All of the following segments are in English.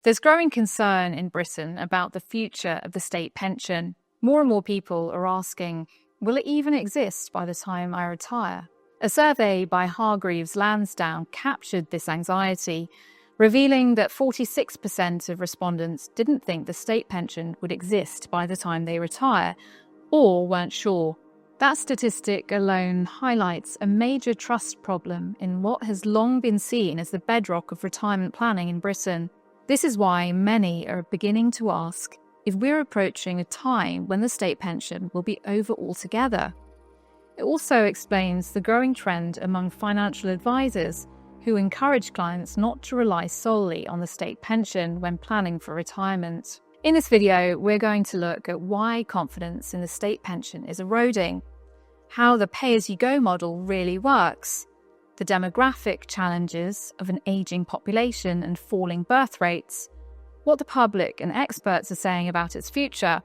There's growing concern in Britain about the future of the state pension. More and more people are asking, will it even exist by the time I retire? A survey by Hargreaves Lansdown captured this anxiety, revealing that 46% of respondents didn't think the state pension would exist by the time they retire, or weren't sure. That statistic alone highlights a major trust problem in what has long been seen as the bedrock of retirement planning in Britain. This is why many are beginning to ask if we're approaching a time when the state pension will be over altogether. It also explains the growing trend among financial advisors who encourage clients not to rely solely on the state pension when planning for retirement. In this video, we're going to look at why confidence in the state pension is eroding, how the pay-as-you-go model really works, the demographic challenges of an aging population and falling birth rates, what the public and experts are saying about its future,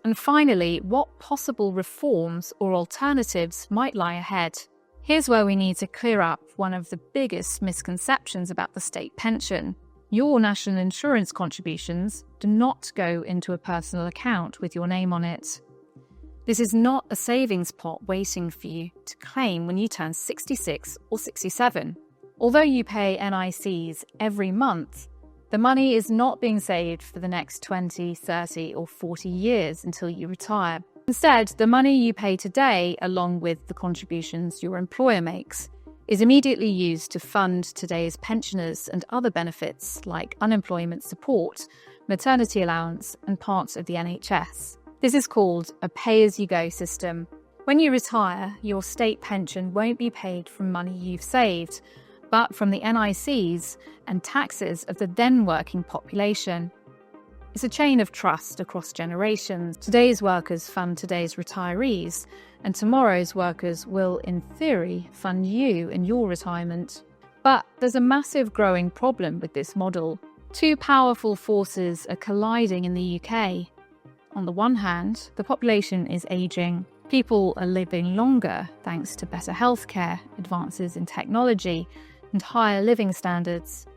and finally, what possible reforms or alternatives might lie ahead. Here's where we need to clear up one of the biggest misconceptions about the state pension. Your national insurance contributions do not go into a personal account with your name on it. This is not a savings pot waiting for you to claim when you turn 66 or 67. Although you pay NICs every month, the money is not being saved for the next 20, 30 or 40 years until you retire. Instead, the money you pay today, along with the contributions your employer makes, is immediately used to fund today's pensioners and other benefits like unemployment support, maternity allowance and parts of the NHS. This is called a pay-as-you-go system. When you retire, your state pension won't be paid from money you've saved, but from the NICs and taxes of the then working population. It's a chain of trust across generations. Today's workers fund today's retirees, and tomorrow's workers will, in theory, fund you in your retirement. But there's a massive growing problem with this model. Two powerful forces are colliding in the UK. On the one hand, the population is aging. People are living longer thanks to better healthcare, advances in technology, and higher living standards.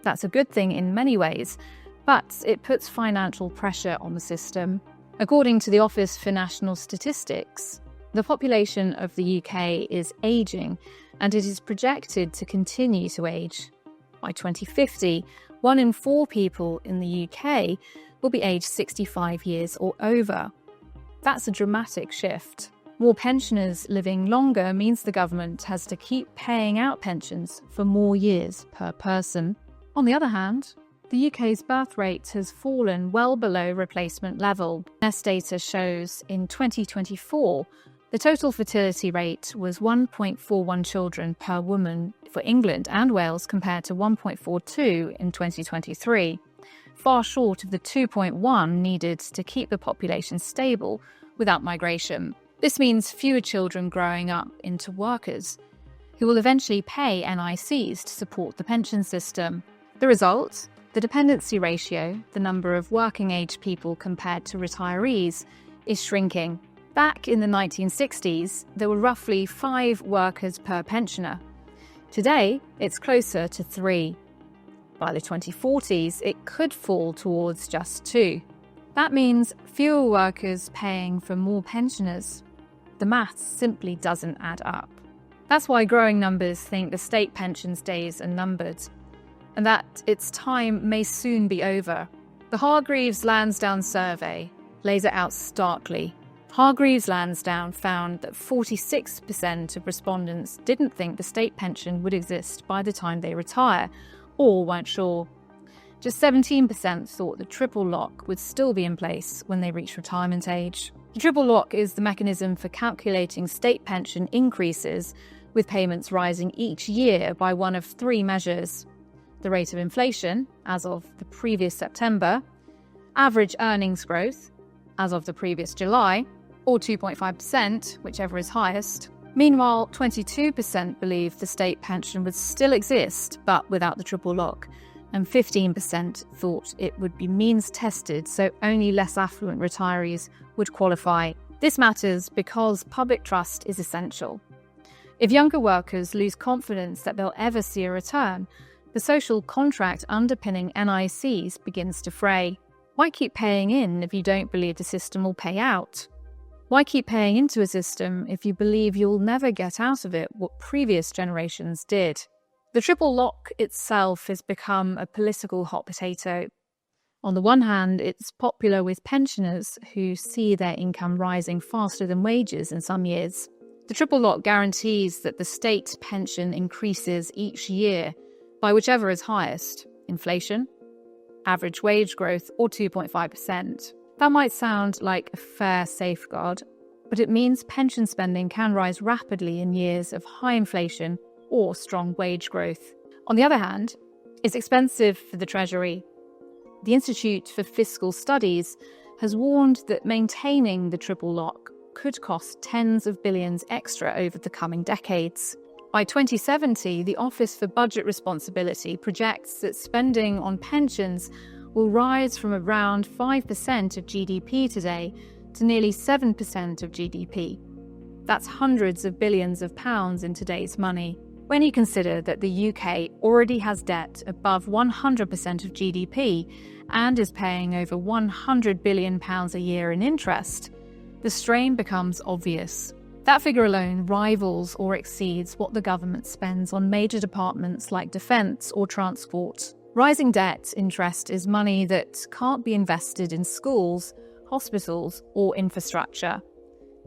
That's a good thing in many ways, but it puts financial pressure on the system. According to the Office for National Statistics, the population of the UK is ageing, and it is projected to continue to age. By 2050, 1 in 4 people in the UK will be aged 65 years or over. That's a dramatic shift. More pensioners living longer means the government has to keep paying out pensions for more years per person. On the other hand, the UK's birth rate has fallen well below replacement level. Nest data shows in 2024, the total fertility rate was 1.41 children per woman for England and Wales compared to 1.42 in 2023, far short of the 2.1 needed to keep the population stable without migration. This means fewer children growing up into workers, who will eventually pay NICs to support the pension system. The result? The dependency ratio, the number of working-age people compared to retirees, is shrinking. Back in the 1960s, there were roughly 5 workers per pensioner. Today, it's closer to 3. By the 2040s, it could fall towards just 2. That means fewer workers paying for more pensioners. The maths simply doesn't add up. That's why growing numbers think the state pension's days are numbered, and that its time may soon be over. The Hargreaves Lansdown survey lays it out starkly. Hargreaves Lansdown found that 46% of respondents didn't think the state pension would exist by the time they retire, or weren't sure. Just 17% thought the triple lock would still be in place when they reach retirement age. The triple lock is the mechanism for calculating state pension increases, with payments rising each year by one of 3 measures: the rate of inflation, as of the previous September, average earnings growth, as of the previous July, or 2.5%, whichever is highest. Meanwhile, 22% believed the state pension would still exist, but without the triple lock, and 15% thought it would be means-tested, so only less affluent retirees would qualify. This matters because public trust is essential. If younger workers lose confidence that they'll ever see a return, The social contract underpinning NICs begins to fray. Why keep paying in if you don't believe the system will pay out? Why keep paying into a system if you believe you'll never get out of it what previous generations did? The triple lock itself has become a political hot potato. On the one hand, it's popular with pensioners who see their income rising faster than wages in some years. The triple lock guarantees that the state pension increases each year by whichever is highest: inflation, average wage growth, or 2.5%. That might sound like a fair safeguard, but it means pension spending can rise rapidly in years of high inflation or strong wage growth. On the other hand, it's expensive for the Treasury. The Institute for Fiscal Studies has warned that maintaining the triple lock could cost tens of billions extra over the coming decades. By 2070, the Office for Budget Responsibility projects that spending on pensions will rise from around 5% of GDP today to nearly 7% of GDP. That's hundreds of billions of pounds in today's money. When you consider that the UK already has debt above 100% of GDP and is paying over £100 billion a year in interest, the strain becomes obvious. That figure alone rivals or exceeds what the government spends on major departments like defence or transport. Rising debt interest is money that can't be invested in schools, hospitals, or infrastructure.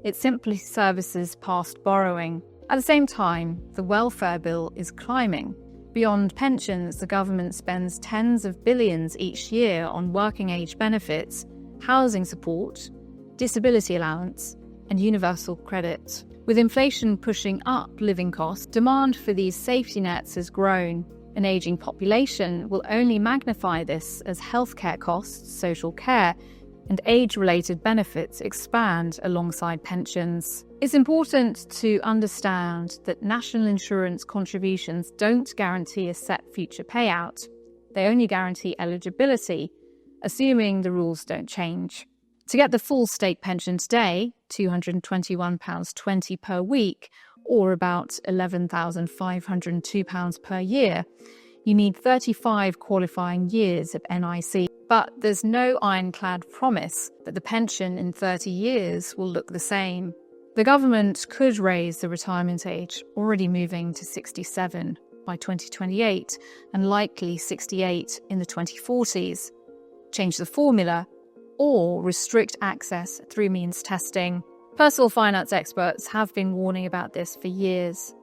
It simply services past borrowing. At the same time, the welfare bill is climbing. Beyond pensions, the government spends tens of billions each year on working age benefits, housing support, disability allowance, and universal credit. With inflation pushing up living costs, demand for these safety nets has grown. An ageing population will only magnify this as healthcare costs, social care, and age-related benefits expand alongside pensions. It's important to understand that national insurance contributions don't guarantee a set future payout. They only guarantee eligibility, assuming the rules don't change. To get the full state pension today, £221.20 per week, or about £11,502 per year, you need 35 qualifying years of NIC. But there's no ironclad promise that the pension in 30 years will look the same. The government could raise the retirement age, already moving to 67 by 2028 and likely 68 in the 2040s, change the formula, or restrict access through means testing. Personal finance experts have been warning about this for years.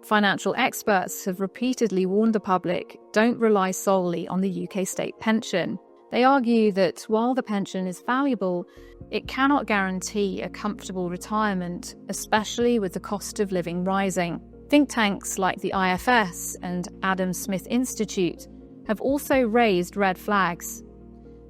Financial experts have repeatedly warned the public, don't rely solely on the UK state pension. They argue that while the pension is valuable, it cannot guarantee a comfortable retirement, especially with the cost of living rising. Think tanks like the IFS and Adam Smith Institute have also raised red flags.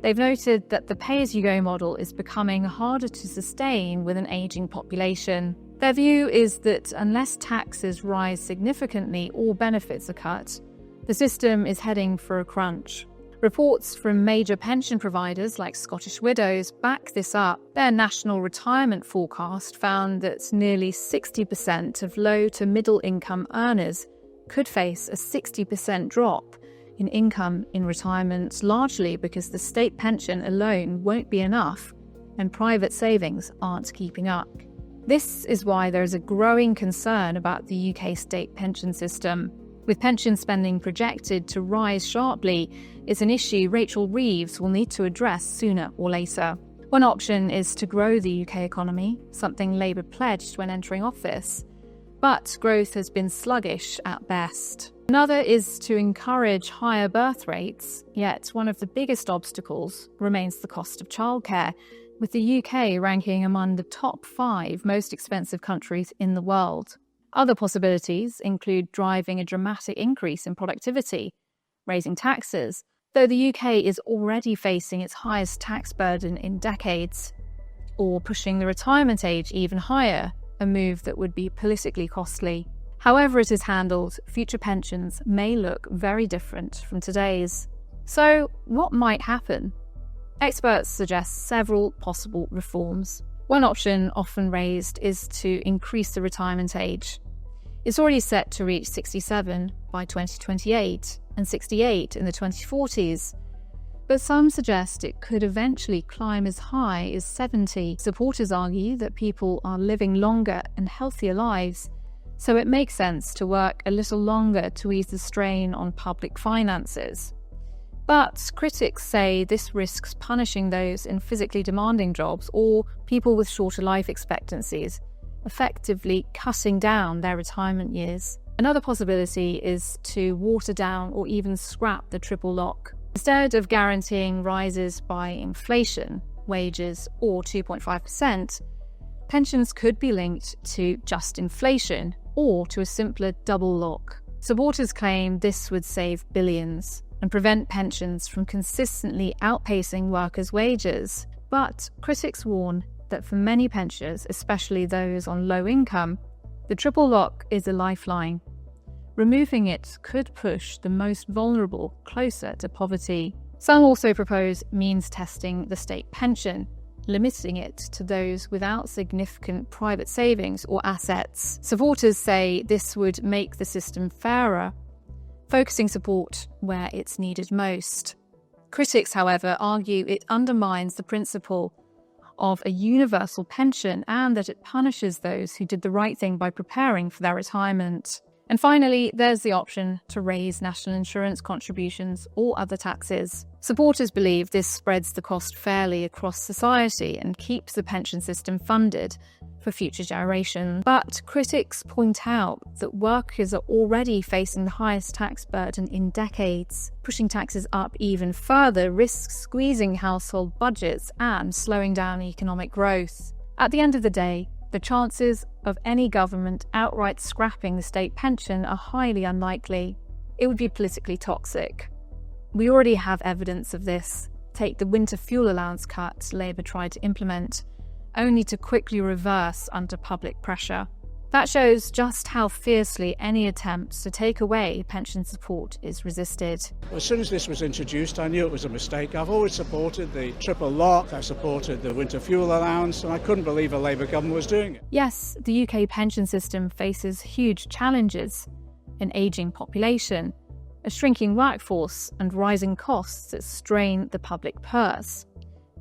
They've noted that the pay-as-you-go model is becoming harder to sustain with an ageing population. Their view is that unless taxes rise significantly or benefits are cut, the system is heading for a crunch. Reports from major pension providers like Scottish Widows back this up. Their national retirement forecast found that nearly 60% of low to middle income earners could face a 60% drop in income in retirement, largely because the state pension alone won't be enough and private savings aren't keeping up. This is why there is a growing concern about the UK state pension system. With pension spending projected to rise sharply, it's an issue Rachel Reeves will need to address sooner or later. One option is to grow the UK economy, something Labour pledged when entering office. But growth has been sluggish at best. Another is to encourage higher birth rates, yet one of the biggest obstacles remains the cost of childcare, with the UK ranking among the top 5 most expensive countries in the world. Other possibilities include driving a dramatic increase in productivity, raising taxes, though the UK is already facing its highest tax burden in decades, or pushing the retirement age even higher, a move that would be politically costly. However it is handled, future pensions may look very different from today's. So, what might happen? Experts suggest several possible reforms. One option often raised is to increase the retirement age. It's already set to reach 67 by 2028. and 68 in the 2040s. But some suggest it could eventually climb as high as 70. Supporters argue that people are living longer and healthier lives, so it makes sense to work a little longer to ease the strain on public finances. But critics say this risks punishing those in physically demanding jobs or people with shorter life expectancies, effectively cutting down their retirement years. Another possibility is to water down or even scrap the triple lock. Instead of guaranteeing rises by inflation, wages, or 2.5%, pensions could be linked to just inflation or to a simpler double lock. Supporters claim this would save billions and prevent pensions from consistently outpacing workers' wages. But critics warn that for many pensioners, especially those on low income, the triple lock is a lifeline. Removing it could push the most vulnerable closer to poverty. Some also propose means testing the state pension, limiting it to those without significant private savings or assets. Supporters say this would make the system fairer, focusing support where it's needed most. Critics, however, argue it undermines the principle of a universal pension and that it punishes those who did the right thing by preparing for their retirement. And finally, there's the option to raise national insurance contributions or other taxes. Supporters believe this spreads the cost fairly across society and keeps the pension system funded for future generations. But critics point out that workers are already facing the highest tax burden in decades. Pushing taxes up even further risks squeezing household budgets and slowing down economic growth. At the end of the day, the chances of any government outright scrapping the state pension are highly unlikely. It would be politically toxic. We already have evidence of this. Take the winter fuel allowance cut Labour tried to implement, only to quickly reverse under public pressure. That shows just how fiercely any attempt to take away pension support is resisted. As soon as this was introduced, I knew it was a mistake. I've always supported the triple lock, I supported the winter fuel allowance, and I couldn't believe a Labour government was doing it. Yes, the UK pension system faces huge challenges: an ageing population, a shrinking workforce, and rising costs that strain the public purse.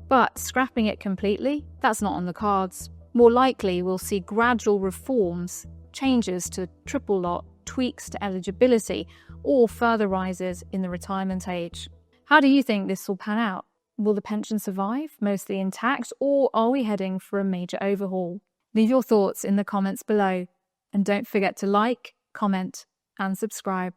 But scrapping it completely? That's not on the cards. More likely, we'll see gradual reforms, changes to triple lock, tweaks to eligibility, or further rises in the retirement age. How do you think this will pan out? Will the pension survive, mostly intact, or are we heading for a major overhaul? Leave your thoughts in the comments below, and don't forget to like, comment, and subscribe.